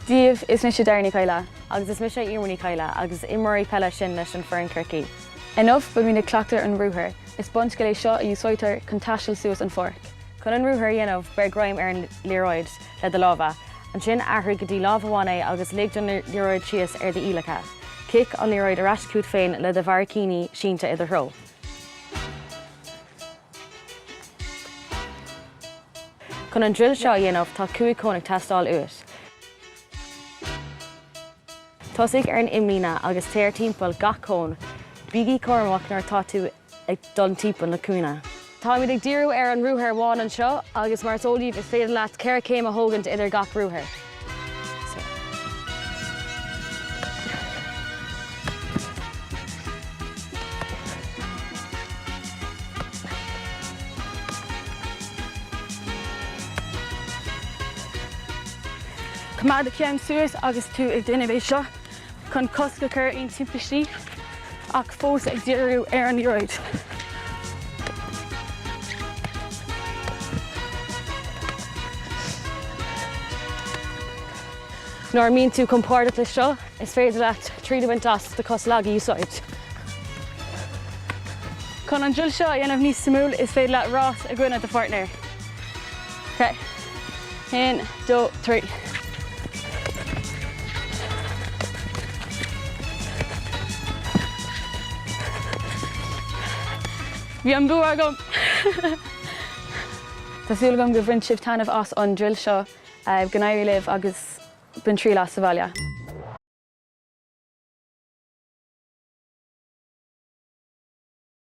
Díobh is mis Daire and Eimear, agus is mis Iarmhaí Kiely, agus imóí peile sin leis an fear an Circí. Enough ba mína cleachtadh an Ruathar, is bunt go lééis seo a úsáidtear chun taisteal suas an fork. Chun an Ruathar dhéanamh beidh graim ar an léaróid le do lábha, an sin aithrí go dtí lábhháin é agus léig an léaróid síos ar do ílecha. Cic an léaróid ar ascút féin le do bhar cíní sínta idir thró. Chun an drill seo dhéanamh tá 5 cónach teastáil uait. Tosaigh ar an imlína agus téir timpeall gach cón, bígí cormach nar tá tú ag don timpeall na cúna. Tá muid ag díriú ar an Ruathar bháin an seo, agus mar sódíobh is féidir leat ceir céim a thógant idir gach Ruathar. Cumad a ceann suas agus tú ag duine bhéh seo, chun cosca chur aon timpistí ach fós ag díriú ar an léaróid. Nuair míonn tú compórdat leis seo, is féidir leat tríomhaint as de cos leagaí úsáid. Chun an drill seo dhéanamh níos smúil is féidir leat rás a gcuine de partner. Okay. 1, 2, 3. Bhí an bua agam. Tásúil agam go bhain sibh tainmh as an drill seo go n-éirí libh agus bin trí las sa bhaile.